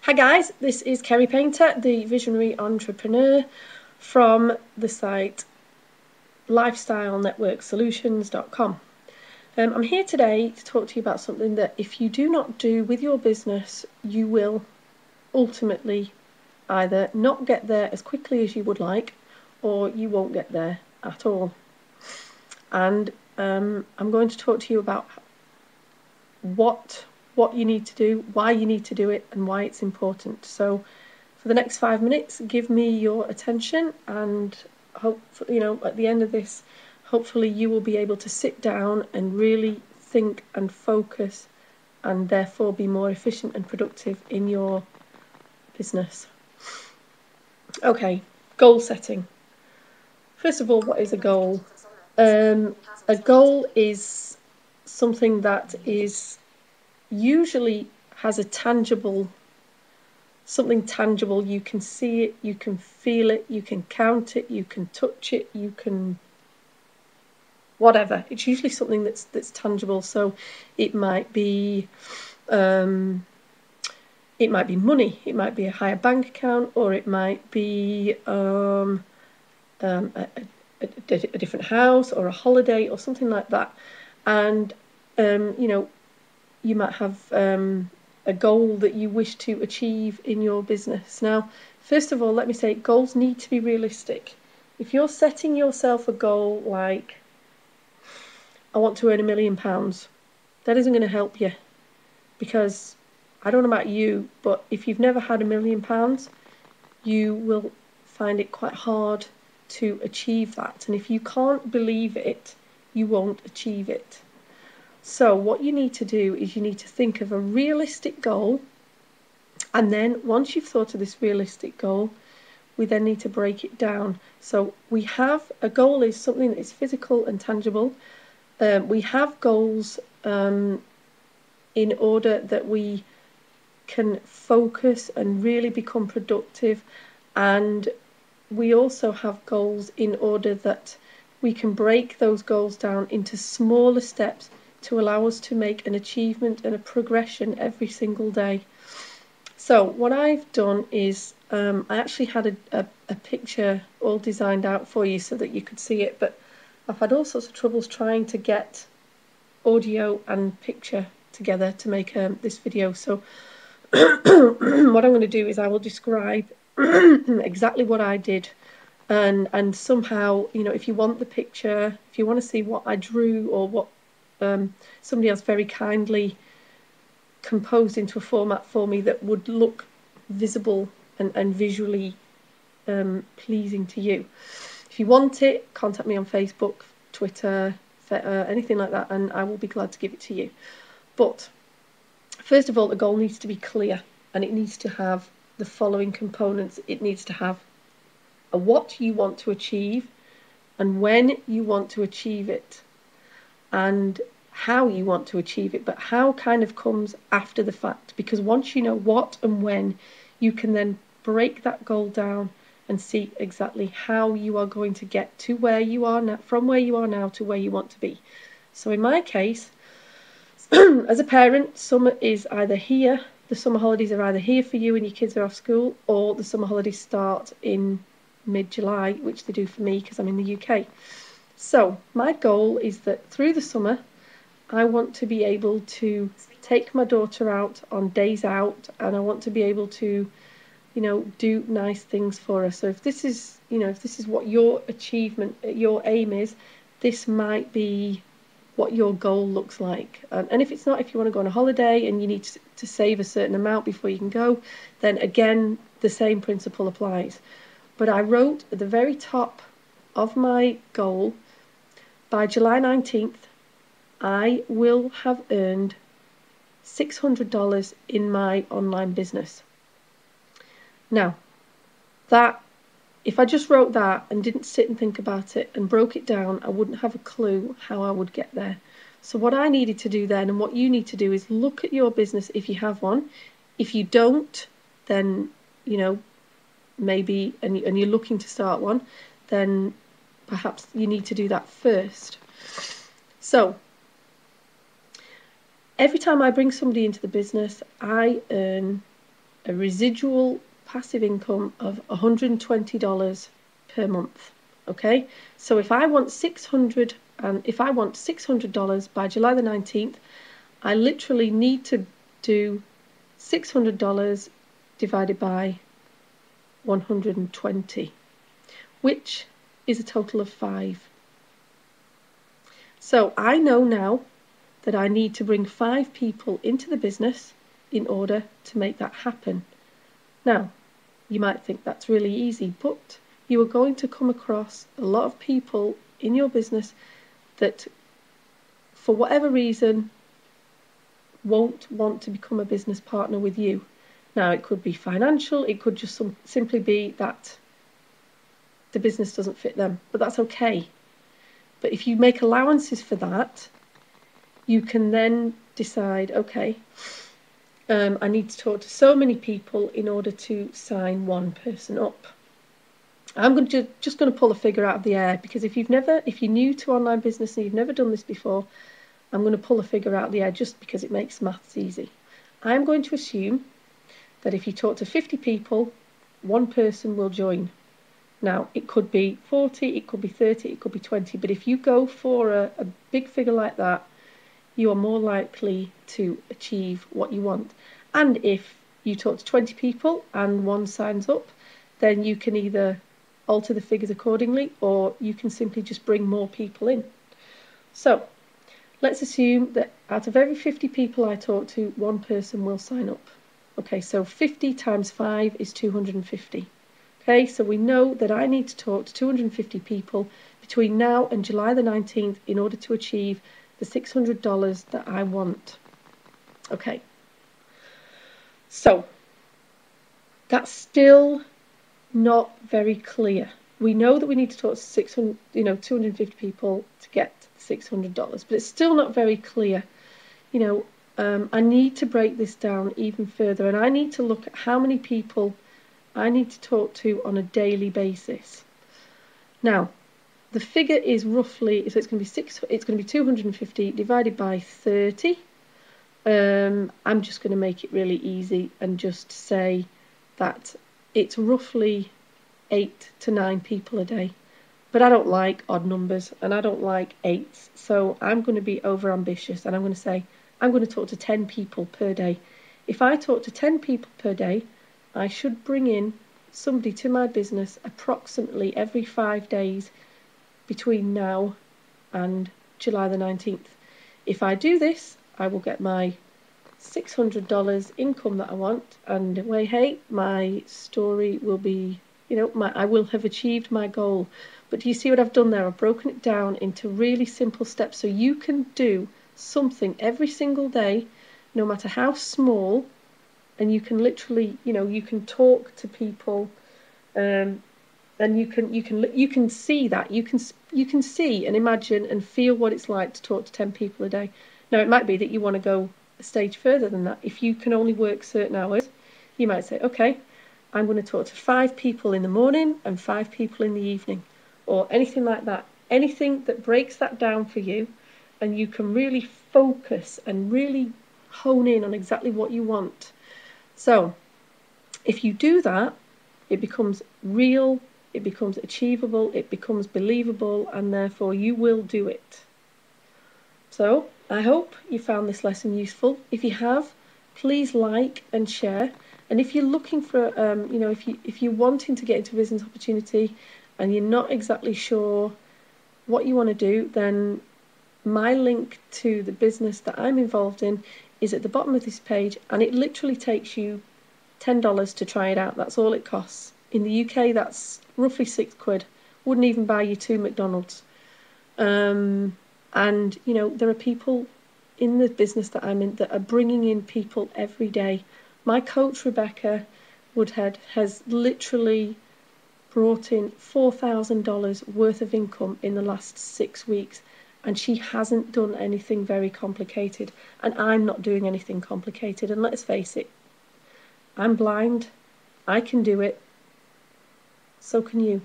Hi guys, this is Kerry Painter, the visionary entrepreneur from the site lifestylenetworksolutions.com. I'm here today to talk to you about something that if you do not do with your business, you will ultimately either not get there as quickly as you would like, or you won't get there at all. And I'm going to talk to you about what you need to do, why you need to do it, and why it's important. So for the next 5 minutes, give me your attention, and hopefully, at the end of this, hopefully you will be able to sit down and really think and focus, and therefore be more efficient and productive in your business. Okay, goal setting. First of all, what is a goal? A goal is something that is usually has a something tangible. You can see it, you can feel it, you can count it, you can touch it, you can whatever. It's usually something that's tangible. So it might be money, it might be a higher bank account, or it might be a different house or a holiday or something like that. And you might have a goal that you wish to achieve in your business. Now, first of all, let me say goals need to be realistic. If you're setting yourself a goal like, I want to earn £1 million, that isn't going to help you, because I don't know about you, but if you've never had £1 million, you will find it quite hard to achieve that. And if you can't believe it, you won't achieve it. So what you need to do is you need to think of a realistic goal, and then once you've thought of this realistic goal, we then need to break it down. So we have a goal is something that is physical and tangible. We have goals in order that we can focus and really become productive, and we also have goals in order that we can break those goals down into smaller steps to allow us to make an achievement and a progression every single day. So what I've done is I actually had a picture all designed out for you so that you could see it, but I've had all sorts of troubles trying to get audio and picture together to make this video. So what I'm going to do is I will describe exactly what I did, and somehow, if you want the picture, if you want to see what I drew, or what somebody else very kindly composed into a format for me that would look visible and visually pleasing to you. If you want it, contact me on Facebook, Twitter, anything like that, and I will be glad to give it to you. But first of all, the goal needs to be clear, and it needs to have the following components. It needs to have a what you want to achieve, and when you want to achieve it, and how you want to achieve it. But how kind of comes after the fact, because once you know what and when, you can then break that goal down and see exactly how you are going to get to where you are now, from where you are now to where you want to be. So in my case, as a parent, summer is either here, the summer holidays are either here for you and your kids are off school, or the summer holidays start in mid-July, which they do for me because I'm in the UK. So my goal is that through the summer, I want to be able to take my daughter out on days out, and I want to be able to, do nice things for her. So if this is, if this is what your achievement, your aim is, this might be what your goal looks like. And if it's not, if you want to go on a holiday and you need to save a certain amount before you can go, then again, the same principle applies. But I wrote at the very top of my goal, by July 19th, I will have earned $600 in my online business. Now, that, if I just wrote that and didn't sit and think about it and broke it down, I wouldn't have a clue how I would get there. So what I needed to do then, and what you need to do, is look at your business if you have one. If you don't, then, maybe, and you're looking to start one, then perhaps you need to do that first. So every time I bring somebody into the business, I earn a residual passive income of $120 per month. Okay, so if I want $600 by July the 19th, I literally need to do $600 divided by 120, which is a total of 5. So I know now that I need to bring 5 people into the business in order to make that happen. Now, you might think that's really easy, but you are going to come across a lot of people in your business that, for whatever reason, won't want to become a business partner with you. Now, it could be financial, it could just simply be that the business doesn't fit them, but that's okay. But if you make allowances for that, you can then decide, okay, I need to talk to so many people in order to sign one person up. I'm just going to pull a figure out of the air, because if you're new to online business and you've never done this before, I'm going to pull a figure out of the air just because it makes maths easy. I'm going to assume that if you talk to 50 people, one person will join. Now, it could be 40, it could be 30, it could be 20, but if you go for a big figure like that, you are more likely to achieve what you want. And if you talk to 20 people and one signs up, then you can either alter the figures accordingly, or you can simply just bring more people in. So let's assume that out of every 50 people I talk to, one person will sign up. Okay, so 50 times 5 is 250. Okay, so we know that I need to talk to 250 people between now and July the 19th in order to achieve the $600 that I want. Okay, so that's still not very clear. We know that we need to talk to 250 people to get $600, but it's still not very clear. I need to break this down even further, and I need to look at how many people I need to talk to on a daily basis. Now, the figure is roughly, so it's going to be 250 divided by 30. I'm just going to make it really easy and just say that it's roughly 8 to 9 people a day. But I don't like odd numbers and I don't like 8s, so I'm going to be over ambitious and I'm going to say I'm going to talk to 10 people per day. If I talk to 10 people per day, I should bring in somebody to my business approximately every 5 days between now and July the 19th. If I do this, I will get my $600 income that I want, and hey, my story will be, I will have achieved my goal. But do you see what I've done there? I've broken it down into really simple steps so you can do something every single day, no matter how small, and you can literally, you can talk to people, and you can see that, you can see and imagine and feel what it's like to talk to 10 people a day. Now, it might be that you want to go a stage further than that. If you can only work certain hours, you might say, okay, I'm going to talk to 5 people in the morning and 5 people in the evening, or anything like that. Anything that breaks that down for you, and you can really focus and really hone in on exactly what you want. So, if you do that, it becomes real, it becomes achievable, it becomes believable, and therefore you will do it. So, I hope you found this lesson useful. If you have, please like and share. And if you're looking for, if you're wanting to get into a business opportunity and you're not exactly sure what you want to do, then my link to the business that I'm involved in is at the bottom of this page, and it literally takes you $10 to try it out. That's all it costs. In the UK, that's roughly £6. Wouldn't even buy you 2 McDonald's. And, there are people in the business that I'm in that are bringing in people every day. My coach, Rebecca Woodhead, has literally brought in $4,000 worth of income in the last 6 weeks. And she hasn't done anything very complicated. And I'm not doing anything complicated. And let's face it, I'm blind. I can do it. So can you.